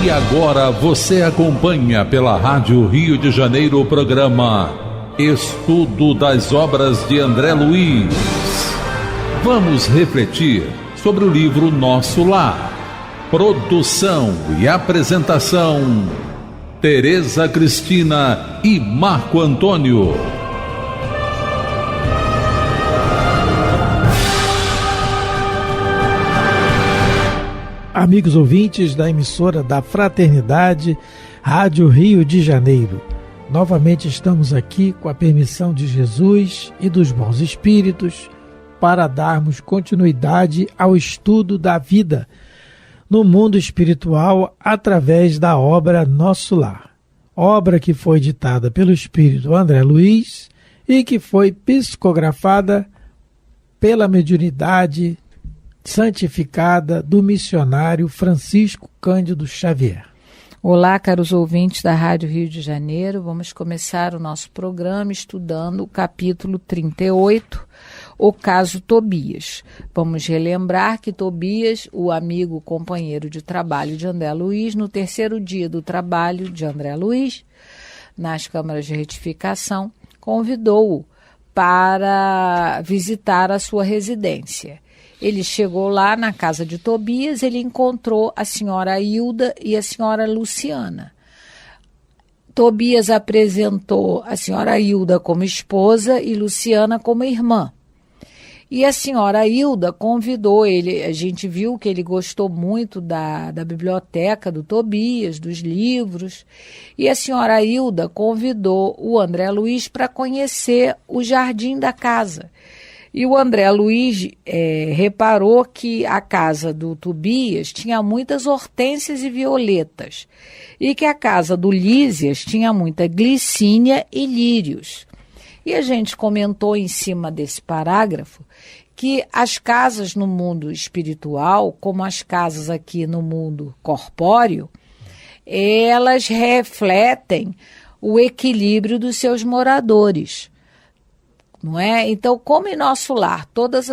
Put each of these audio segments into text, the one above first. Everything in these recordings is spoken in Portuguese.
E agora você acompanha pela Rádio Rio de Janeiro o programa Estudo das Obras de André Luiz. Vamos refletir sobre o livro Nosso Lar. Produção e apresentação, Tereza Cristina e Marco Antônio. Amigos ouvintes da emissora da Fraternidade, Rádio Rio de Janeiro. Novamente estamos aqui com a permissão de Jesus e dos bons espíritos para darmos continuidade ao estudo da vida no mundo espiritual através da obra Nosso Lar. Obra que foi ditada pelo espírito André Luiz e que foi psicografada pela mediunidade santificada do missionário Francisco Cândido Xavier. Olá, caros ouvintes da Rádio Rio de Janeiro. Vamos começar o nosso programa estudando o capítulo 38, o caso Tobias. Vamos relembrar que Tobias, o amigo companheiro de trabalho de André Luiz, no terceiro dia do trabalho de André Luiz, nas câmaras de retificação, convidou-o para visitar a sua residência. Ele chegou lá na casa de Tobias, ele encontrou a senhora Hilda e a senhora Luciana. Tobias apresentou a senhora Hilda como esposa e Luciana como irmã. E a senhora Hilda convidou ele, a gente viu que ele gostou muito da biblioteca do Tobias, dos livros, e a senhora Hilda convidou o André Luiz para conhecer o jardim da casa. E o André Luiz reparou que a casa do Tobias tinha muitas hortênsias e violetas, e que a casa do Lísias tinha muita glicínia e lírios. E a gente comentou em cima desse parágrafo que as casas no mundo espiritual, como as casas aqui no mundo corpóreo, elas refletem o equilíbrio dos seus moradores. Não é? Então, como em nosso lar, todos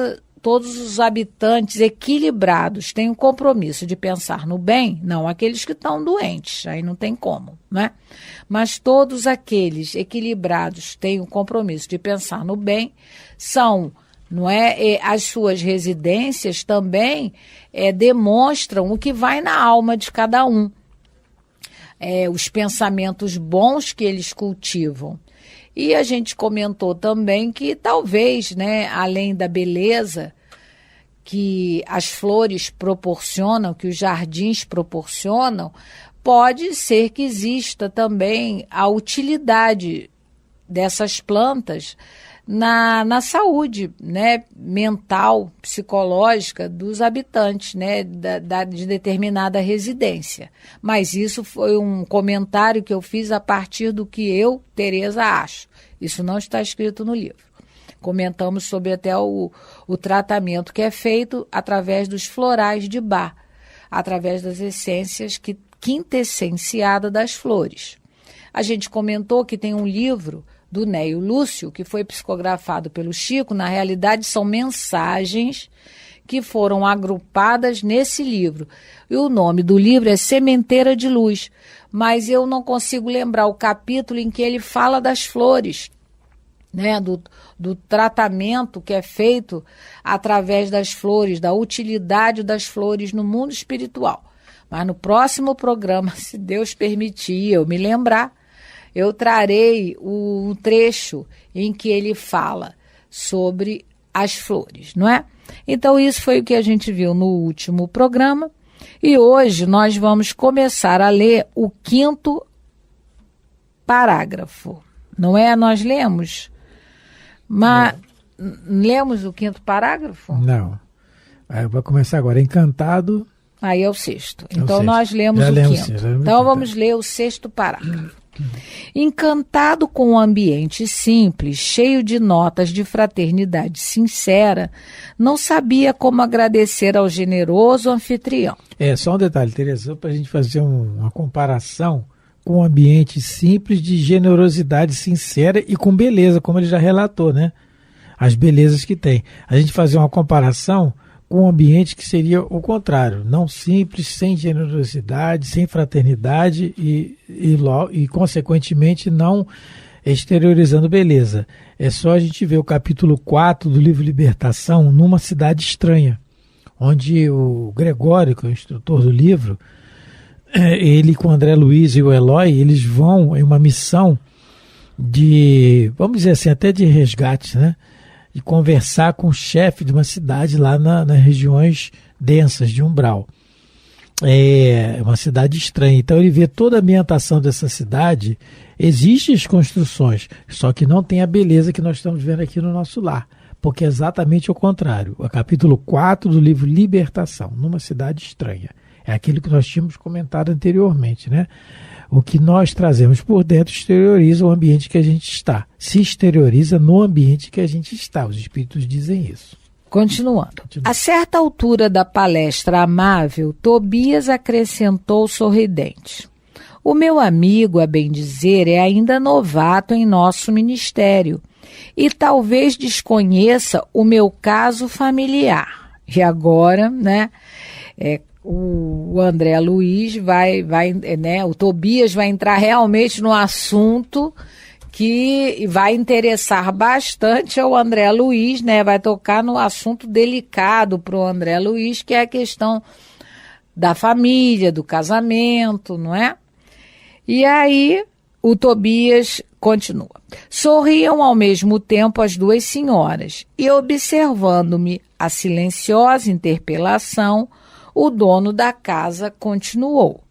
os habitantes equilibrados têm o compromisso de pensar no bem, não aqueles que estão doentes, aí não tem como, né? Mas todos aqueles equilibrados têm o compromisso de pensar no bem, são, não é? As suas residências também demonstram o que vai na alma de cada um, os pensamentos bons que eles cultivam. E a gente comentou também que talvez, né, além da beleza que as flores proporcionam, que os jardins proporcionam, pode ser que exista também a utilidade dessas plantas na saúde, né, mental, psicológica dos habitantes, né, de determinada residência. Mas isso foi um comentário que eu fiz a partir do que eu, Tereza, acho. Isso não está escrito no livro. Comentamos sobre até o tratamento que é feito através dos florais de Bach, através das essências quintessenciadas das flores. A gente comentou que tem um livro do Neio Lúcio, que foi psicografado pelo Chico. Na realidade, são mensagens que foram agrupadas nesse livro. E o nome do livro é Sementeira de Luz, mas eu não consigo lembrar o capítulo em que ele fala das flores, né, do tratamento que é feito através das flores, da utilidade das flores no mundo espiritual. Mas no próximo programa, se Deus permitir eu me lembrar, eu trarei o trecho em que ele fala sobre as flores, não é? Então, isso foi o que a gente viu no último programa. E hoje nós vamos começar a ler o 5º parágrafo. Não é? Nós lemos? Mas lemos o 5º parágrafo? Não. Vai começar agora. Encantado. Aí é o 6º. Então, nós lemos o 5º. Então, vamos ler o 6º parágrafo. Encantado com o ambiente simples, cheio de notas de fraternidade sincera, não sabia como agradecer ao generoso anfitrião. Só um detalhe, Tereza, para a gente fazer uma comparação com um ambiente simples de generosidade sincera e com beleza, como ele já relatou, né? As belezas que tem. A gente fazer uma comparação com um ambiente que seria o contrário, não simples, sem generosidade, sem fraternidade e consequentemente, não exteriorizando beleza. É só a gente ver o capítulo 4 do livro Libertação, numa cidade estranha, onde o Gregório, que é o instrutor do livro, ele com o André Luiz e o Eloy, eles vão em uma missão de, vamos dizer assim, até de resgate, né? E conversar com o chefe de uma cidade lá nas regiões densas de Umbral. É uma cidade estranha. Então ele vê toda a ambientação dessa cidade. Existem as construções, só que não tem a beleza que nós estamos vendo aqui no nosso lar. Porque é exatamente o contrário. O capítulo 4 do livro Libertação, numa cidade estranha. É aquilo que nós tínhamos comentado anteriormente, né? O que nós trazemos por dentro exterioriza o ambiente que a gente está. Se exterioriza no ambiente que a gente está. Os espíritos dizem isso. Continuando. A certa altura da palestra amável, Tobias acrescentou sorridente: o meu amigo, a bem dizer, é ainda novato em nosso ministério e talvez desconheça o meu caso familiar. E agora, né, o André Luiz o Tobias vai entrar realmente no assunto que vai interessar bastante ao André Luiz, né? Vai tocar no assunto delicado para o André Luiz, que é a questão da família, do casamento, não é? E aí o Tobias continua. Sorriam ao mesmo tempo as duas senhoras e, observando-me a silenciosa interpelação, o dono da casa continuou: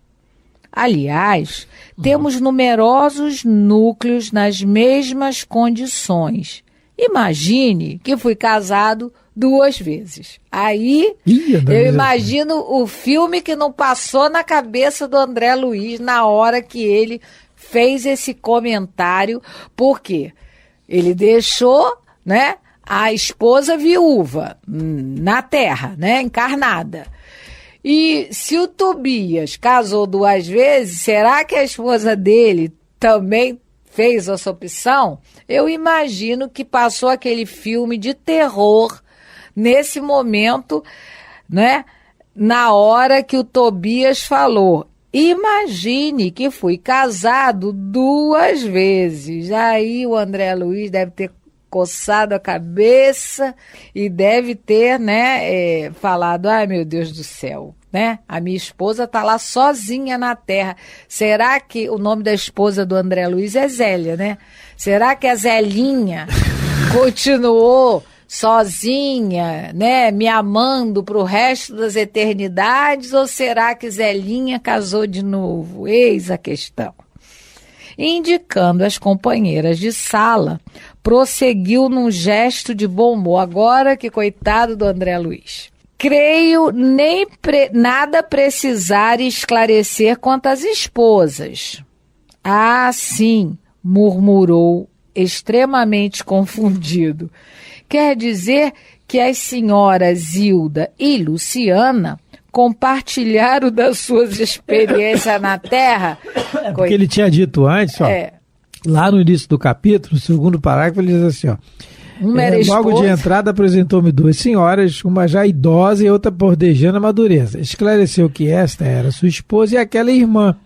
aliás, temos numerosos núcleos nas mesmas condições. Imagine que fui casado 2 vezes. Aí, eu imagino o filme que não passou na cabeça do André Luiz na hora que ele fez esse comentário, porque ele deixou, né, a esposa viúva na terra, né, encarnada. E se o Tobias casou 2 vezes, será que a esposa dele também fez essa opção? Eu imagino que passou aquele filme de terror nesse momento, né? Na hora que o Tobias falou: imagine que fui casado 2 vezes. Aí o André Luiz deve ter coçado a cabeça e deve ter, né, falado: ai, meu Deus do céu, né? A minha esposa tá lá sozinha na terra. Será que o nome da esposa do André Luiz é Zélia, né? Será que a Zelinha continuou sozinha, né, me amando pro resto das eternidades, ou será que Zelinha casou de novo? Eis a questão. Indicando as companheiras de sala, prosseguiu num gesto de bom humor. Agora que coitado do André Luiz. Creio nem nada precisar esclarecer quanto às esposas. Ah, sim, murmurou, extremamente confundido. Quer dizer que as senhoras Hilda e Luciana compartilharam das suas experiências na Terra? Porque ele tinha dito antes, ó, lá no início do capítulo, no segundo parágrafo, ele diz assim, ó: logo de entrada apresentou-me 2 senhoras, uma já idosa e outra bordejando a madureza. Esclareceu que esta era sua esposa e aquela irmã,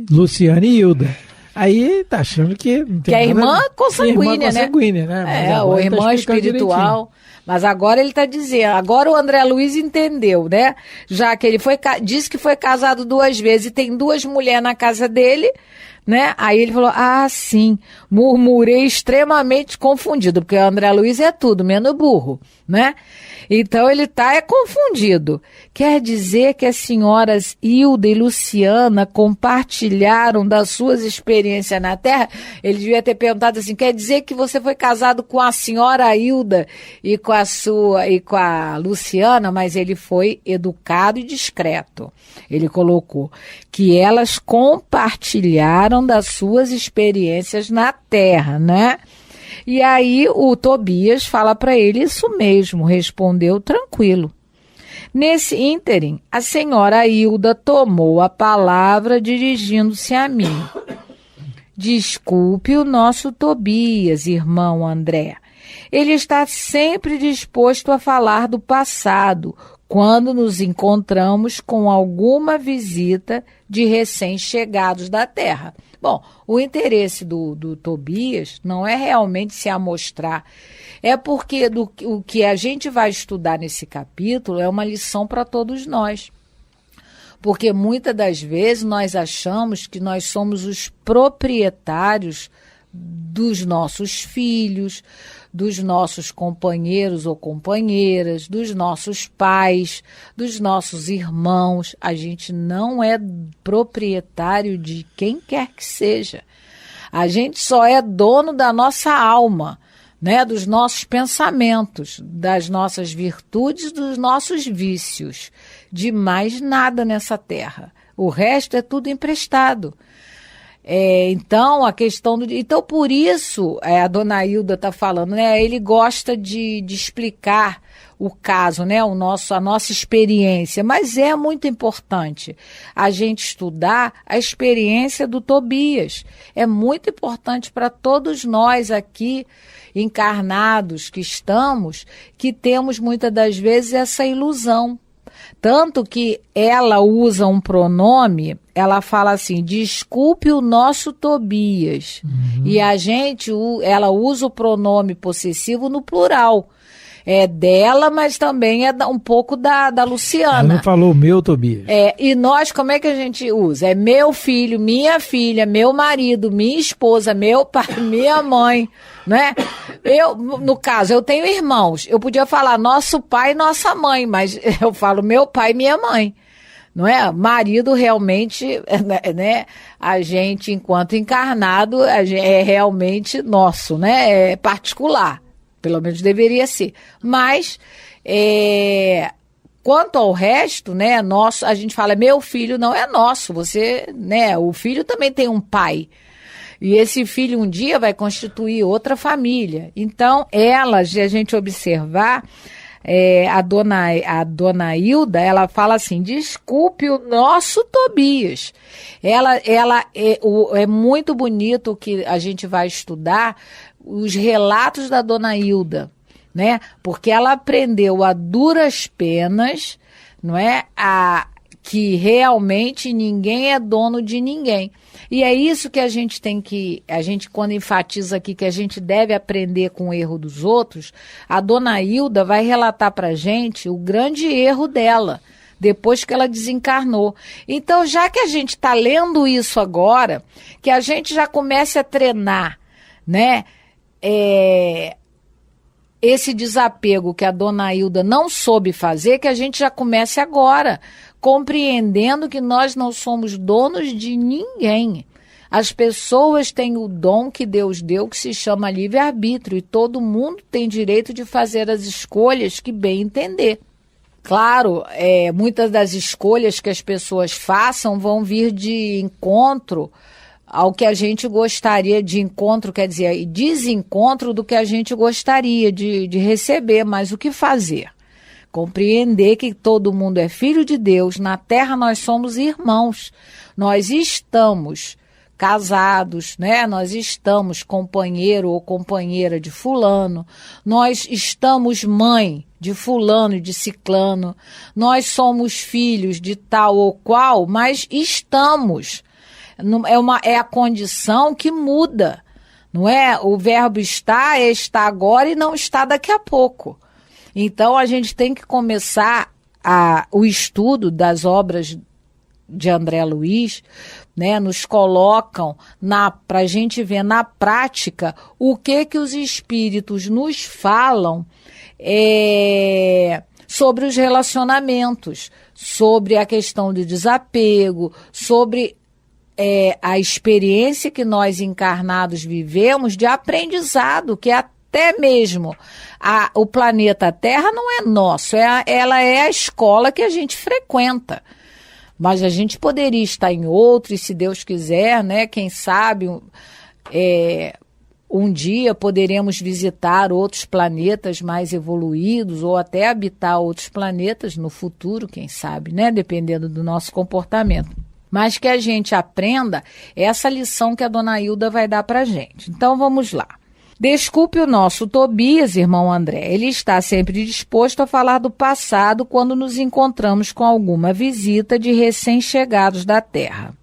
Luciana e Hilda. Aí tá achando que não tem que é irmã consanguínea, né? Né? Ou irmã espiritual. Direitinho. Mas agora ele está dizendo, agora o André Luiz entendeu, né? Já que ele disse que foi casado 2 vezes e tem 2 mulheres na casa dele, né? Aí ele falou: ah, sim, murmurei extremamente confundido, porque o André Luiz é tudo, menos burro, né? Então ele está confundido. Quer dizer que as senhoras Hilda e Luciana compartilharam das suas experiências na Terra? Ele devia ter perguntado assim: quer dizer que você foi casado com a senhora Hilda e com a Luciana? Mas ele foi educado e discreto. Ele colocou que elas compartilharam das suas experiências na Terra, né? E aí o Tobias fala para ele: isso mesmo, respondeu tranquilo. Nesse ínterim, a senhora Hilda tomou a palavra dirigindo-se a mim. Desculpe o nosso Tobias, irmão André. Ele está sempre disposto a falar do passado, quando nos encontramos com alguma visita de recém-chegados da Terra. Bom, o interesse do Tobias não é realmente se amostrar, é porque o que a gente vai estudar nesse capítulo é uma lição para todos nós. Porque muitas das vezes nós achamos que nós somos os proprietários dos nossos filhos, dos nossos companheiros ou companheiras, dos nossos pais, dos nossos irmãos. A gente não é proprietário de quem quer que seja. A gente só é dono da nossa alma, né? Dos nossos pensamentos, das nossas virtudes, dos nossos vícios. De mais nada nessa terra. O resto é tudo emprestado. Então, a questão do... Então, por isso, a dona Hilda está falando, né? Ele gosta de explicar o caso, né? A nossa experiência. Mas é muito importante a gente estudar a experiência do Tobias. É muito importante para todos nós aqui, encarnados que estamos, que temos muitas das vezes essa ilusão. Tanto que ela usa um pronome, ela fala assim, desculpe o nosso Tobias. E ela usa o pronome possessivo no plural. É dela, mas também é um pouco da Luciana. Ela não falou meu Tobias. E nós, como é que a gente usa? É meu filho, minha filha, meu marido, minha esposa, meu pai, minha mãe, né? No caso, eu tenho irmãos. Eu podia falar nosso pai e nossa mãe, mas eu falo meu pai e minha mãe. Não é? Marido realmente, né? A gente, enquanto encarnado, é realmente nosso, né? É particular. Pelo menos deveria ser. Mas, quanto ao resto, né, nosso, a gente fala, meu filho não é nosso. Você, né, o filho também tem um pai. E esse filho um dia vai constituir outra família. Então, se a gente observar, a dona Hilda, ela fala assim, desculpe o nosso Tobias. É muito bonito que a gente vai estudar os relatos da dona Hilda, né? Porque ela aprendeu a duras penas, não é? Que realmente ninguém é dono de ninguém. E é isso que a gente quando enfatiza aqui que a gente deve aprender com o erro dos outros, a dona Hilda vai relatar pra gente o grande erro dela, depois que ela desencarnou. Então, já que a gente está lendo isso agora, que a gente já comece a treinar, né? Esse desapego que a dona Hilda não soube fazer, que a gente já comece agora, compreendendo que nós não somos donos de ninguém. As pessoas têm o dom que Deus deu, que se chama livre-arbítrio, e todo mundo tem direito de fazer as escolhas que bem entender. Claro, muitas das escolhas que as pessoas façam vão vir de encontro ao que a gente gostaria de encontro, quer dizer, desencontro do que a gente gostaria de receber, mas o que fazer? Compreender que todo mundo é filho de Deus, na terra nós somos irmãos, nós estamos casados, né? Nós estamos companheiro ou companheira de fulano, nós estamos mãe de fulano e de ciclano, nós somos filhos de tal ou qual, mas estamos. É a condição que muda, não é? O verbo estar está agora e não está daqui a pouco. Então, a gente tem que começar o estudo das obras de André Luiz, né? Nos colocam para a gente ver na prática o que os espíritos nos falam sobre os relacionamentos, sobre a questão do desapego, sobre a experiência que nós encarnados vivemos de aprendizado, que até mesmo o planeta Terra não é nosso, ela é a escola que a gente frequenta. Mas a gente poderia estar em outro, e se Deus quiser, né, quem sabe, um dia poderemos visitar outros planetas mais evoluídos, ou até habitar outros planetas no futuro, quem sabe, né, dependendo do nosso comportamento. Mas que a gente aprenda essa lição que a dona Hilda vai dar para a gente. Então, vamos lá. Desculpe o nosso Tobias, irmão André. Ele está sempre disposto a falar do passado quando nos encontramos com alguma visita de recém-chegados da terra.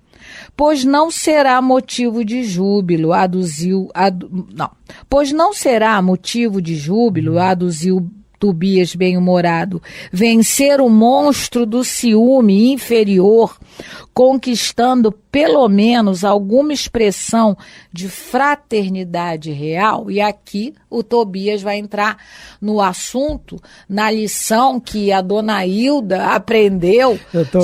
Pois não será motivo de júbilo, aduziu Tobias bem-humorado, vencer o monstro do ciúme inferior, conquistando pelo menos alguma expressão de fraternidade real. E aqui o Tobias vai entrar no assunto, na lição que a dona Hilda aprendeu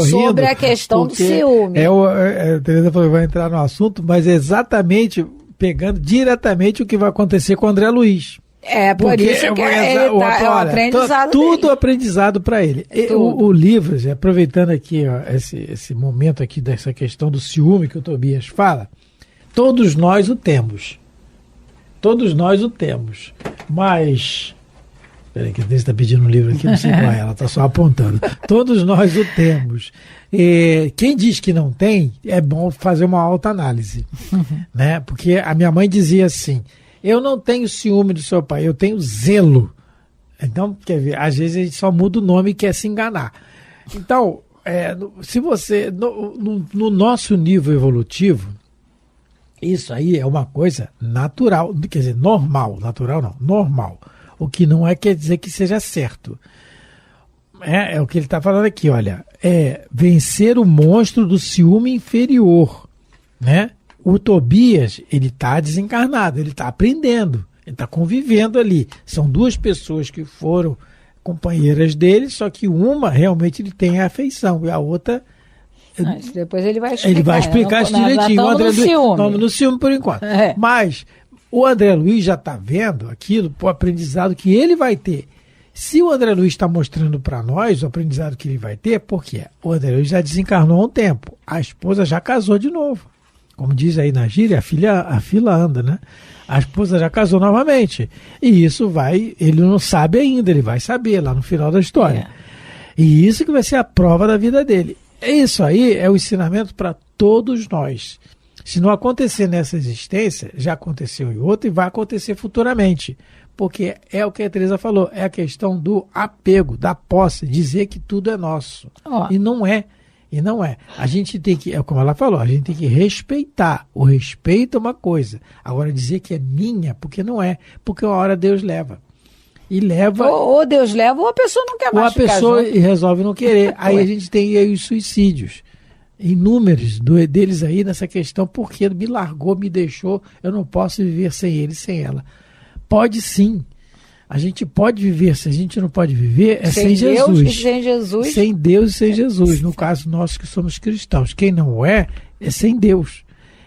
sobre a questão do ciúme. A Tereza falou que vai entrar no assunto, mas é exatamente pegando diretamente o que vai acontecer com o André Luiz. Por isso que ele o aprendizado tudo dele. Aprendizado para ele. O livro, aproveitando aqui esse momento aqui dessa questão do ciúme que o Tobias fala, todos nós o temos. Todos nós o temos. Mas... Espera aí, que a Teresa está pedindo um livro aqui, não sei qual é, ela está só apontando. Todos nós o temos. Quem diz que não tem, é bom fazer uma autoanálise. Né? Porque a minha mãe dizia assim... Eu não tenho ciúme do seu pai, eu tenho zelo. Então, quer ver, às vezes a gente só muda o nome e quer se enganar. Então, se você, no nosso nível evolutivo, isso aí é uma coisa natural, quer dizer, normal, natural não, normal. O que não quer dizer que seja certo. É o que ele está falando aqui, olha, vencer o monstro do ciúme inferior, né? O Tobias, ele está desencarnado, ele está aprendendo, ele está convivendo ali. São duas pessoas que foram companheiras dele, só que uma realmente ele tem a afeição e a outra... depois ele vai explicar. Ele vai explicar isso direitinho. Estamos no ciúme por enquanto. Mas o André Luiz já está vendo aquilo, o aprendizado que ele vai ter. Se o André Luiz está mostrando para nós o aprendizado que ele vai ter, por quê? O André Luiz já desencarnou há um tempo. A esposa já casou de novo. Como diz aí na gíria, a fila anda, né? A esposa já casou novamente. E isso ele não sabe ainda, ele vai saber lá no final da história. E isso que vai ser a prova da vida dele. Isso aí é o ensinamento para todos nós. Se não acontecer nessa existência, já aconteceu em outra e vai acontecer futuramente. Porque é o que a Teresa falou, é a questão do apego, da posse, dizer que tudo é nosso. E não é. E não é. A gente tem que, como ela falou, a gente tem que respeitar. O respeito é uma coisa. Agora dizer que é minha, porque não é. Porque uma hora Deus leva. E leva... Ou Deus leva, ou a pessoa não quer mais ficar junto. Ou a pessoa resolve não querer. Aí a gente tem aí os suicídios. Inúmeros deles aí nessa questão, porque me largou, me deixou, eu não posso viver sem ele, sem ela. Pode sim. A gente pode viver, se a gente não pode viver, sem Jesus. Deus e sem Jesus. Sem Deus e sem Jesus. No caso, nós que somos cristãos. Quem não é sem Deus.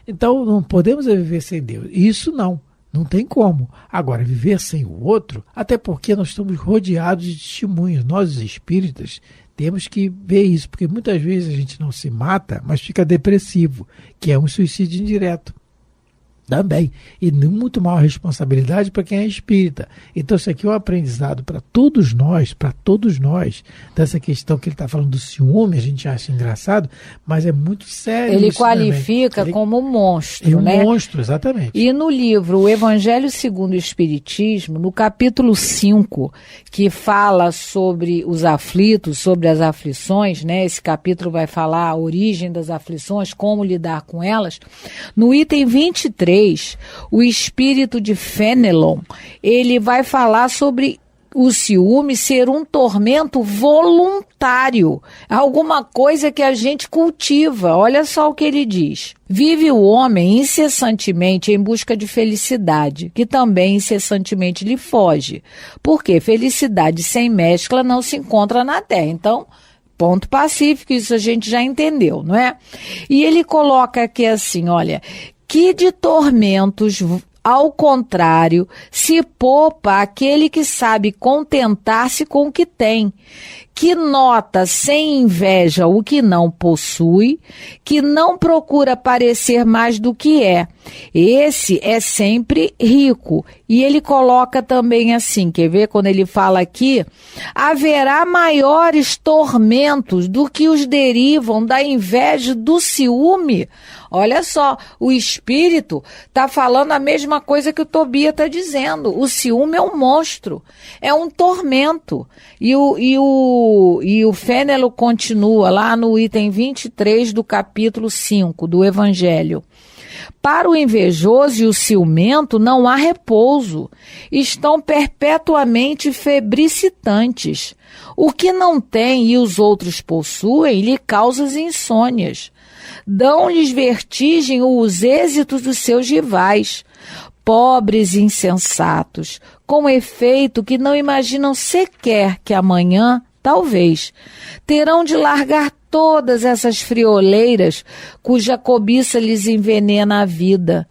Então, não podemos viver sem Deus. Isso não tem como. Agora, viver sem o outro, até porque nós estamos rodeados de testemunhos. Nós, os espíritas, temos que ver isso, porque muitas vezes a gente não se mata, mas fica depressivo, que é um suicídio indireto. Também. E muito maior responsabilidade para quem é espírita. Então isso aqui é um aprendizado para todos nós, dessa questão que ele está falando do ciúme, a gente acha engraçado, mas é muito sério. Ele qualifica como um monstro, né? Monstro, exatamente. E no livro O Evangelho segundo o Espiritismo, no capítulo 5, que fala sobre os aflitos, sobre as aflições, né? Esse capítulo vai falar a origem das aflições, como lidar com elas. No item 23, o espírito de Fenelon, ele vai falar sobre o ciúme ser um tormento voluntário, alguma coisa que a gente cultiva. Olha só o que ele diz. Vive o homem incessantemente em busca de felicidade, que também incessantemente lhe foge, porque felicidade sem mescla não se encontra na terra. Então, ponto pacífico, isso a gente já entendeu, não é? E ele coloca aqui assim, olha, que de tormentos, ao contrário, se poupa aquele que sabe contentar-se com o que tem, que nota sem inveja o que não possui, que não procura parecer mais do que é. Esse é sempre rico. E ele coloca também assim, quer ver quando ele fala aqui, haverá maiores tormentos do que os derivam da inveja e do ciúme. Olha só, o espírito está falando a mesma coisa que o Tobias está dizendo. O ciúme é um monstro, é um tormento. E o Fênelon continua lá no item 23 do capítulo 5 do Evangelho. Para o invejoso e o ciumento não há repouso, estão perpetuamente febricitantes. O que não tem e os outros possuem lhe causa insônias. Dão-lhes vertigem os êxitos dos seus rivais, pobres e insensatos, com efeito que não imaginam sequer que amanhã, talvez, terão de largar todas essas frioleiras cuja cobiça lhes envenena a vida.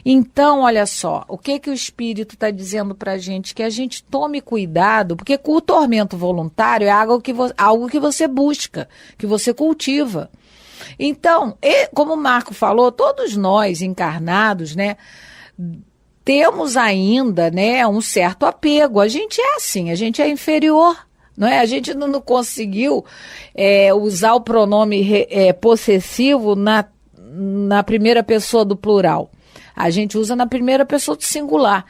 Então, olha só, o que o Espírito está dizendo para a gente? Que a gente tome cuidado, porque o tormento voluntário é algo que você busca, que você cultiva. Então, como o Marco falou, todos nós encarnados, né, temos ainda, né, um certo apego. A gente é assim, a gente é inferior. Não é? A gente não conseguiu usar o pronome possessivo na primeira pessoa do plural. A gente usa na primeira pessoa do singular.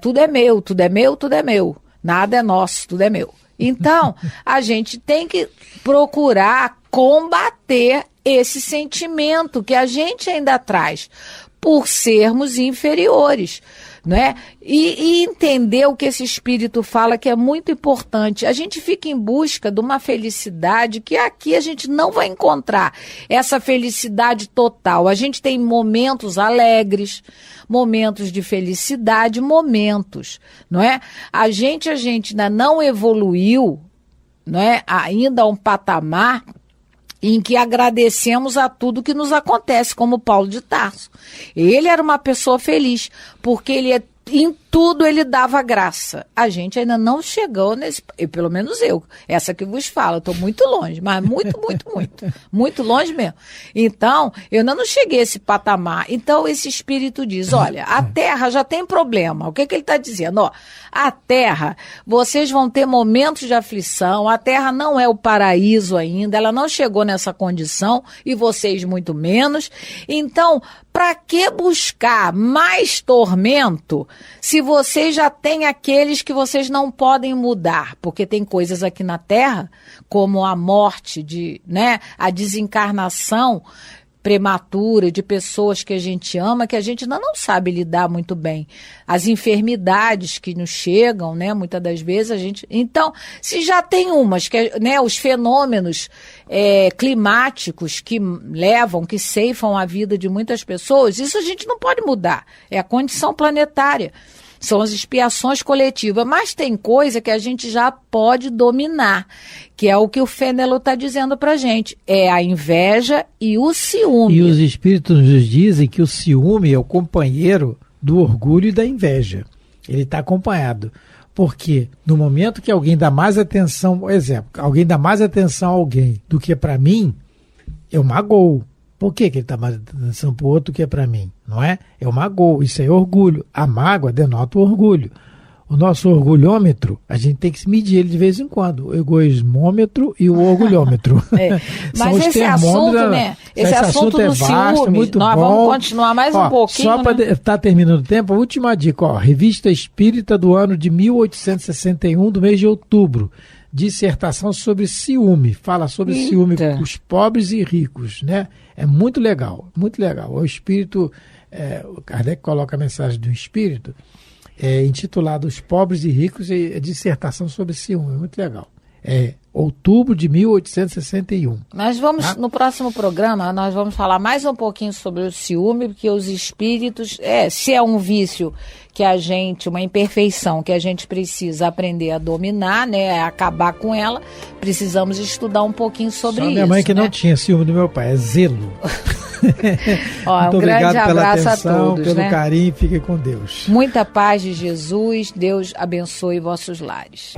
Tudo é meu, tudo é meu, tudo é meu. Nada é nosso, tudo é meu. Então, a gente tem que procurar combater esse sentimento que a gente ainda traz por sermos inferiores. Não é? E entender o que esse espírito fala, que é muito importante. A gente fica em busca de uma felicidade que aqui a gente não vai encontrar essa felicidade total. A gente tem momentos alegres, momentos de felicidade, momentos, não é? A gente ainda não evoluiu, não é? Ainda a um patamar em que agradecemos a tudo que nos acontece, como Paulo de Tarso. Ele era uma pessoa feliz, porque em tudo ele dava graça. A gente ainda não chegou nesse... Pelo menos eu, essa que vos falo, estou muito longe, mas muito longe mesmo. Então, eu ainda não cheguei a esse patamar. Então, esse espírito diz, olha, a Terra já tem problema. O que ele está dizendo? Ó, a Terra, vocês vão ter momentos de aflição, a Terra não é o paraíso ainda, ela não chegou nessa condição, e vocês muito menos. Então, para que buscar mais tormento se vocês já têm aqueles que vocês não podem mudar? Porque tem coisas aqui na Terra, como a morte, a desencarnação prematura de pessoas que a gente ama, que a gente ainda não sabe lidar muito bem. As enfermidades que nos chegam, né, muitas das vezes a gente... Então, se já tem umas, os fenômenos climáticos que que ceifam a vida de muitas pessoas, isso a gente não pode mudar. É a condição planetária. São as expiações coletivas, mas tem coisa que a gente já pode dominar, que é o que o Fênelon está dizendo para a gente, é a inveja e o ciúme. E os espíritos nos dizem que o ciúme é o companheiro do orgulho e da inveja. Ele está acompanhado, porque no momento que alguém dá mais atenção, por exemplo, alguém dá mais atenção a alguém do que para mim, eu magoo. Por que ele está mais atenção para o outro que é para mim? Não é? É o magoo, isso é orgulho. A mágoa denota o orgulho. O nosso orgulhômetro, a gente tem que se medir ele de vez em quando. O egoísmômetro e o orgulhômetro. Mas esse assunto, né? Esse assunto do ciúme, muito nós bom. Vamos continuar mais um pouquinho. Só para estar terminando o tempo, a última dica, Revista Espírita do ano de 1861, do mês de outubro. Dissertação sobre ciúme. Fala sobre ciúme com os pobres e ricos, né? É muito legal, muito legal. O espírito, o Kardec coloca a mensagem do espírito, intitulado Os Pobres e Ricos, e dissertação sobre ciúme. É muito legal. Outubro de 1861. Nós vamos, no próximo programa, nós vamos falar mais um pouquinho sobre o ciúme, porque os espíritos, se é um vício que a gente, uma imperfeição que a gente precisa aprender a dominar, né, a acabar com ela, precisamos estudar um pouquinho sobre isso. Minha mãe que não tinha ciúme do meu pai, é zelo. Muito grande abraço a todos, pelo carinho, fiquem com Deus. Muita paz de Jesus, Deus abençoe vossos lares.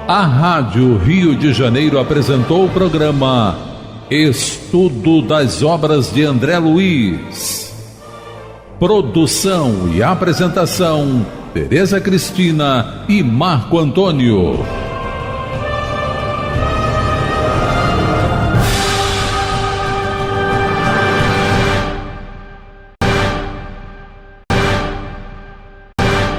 A Rádio Rio de Janeiro apresentou o programa Estudo das Obras de André Luiz. Produção e apresentação: Tereza Cristina e Marco Antônio.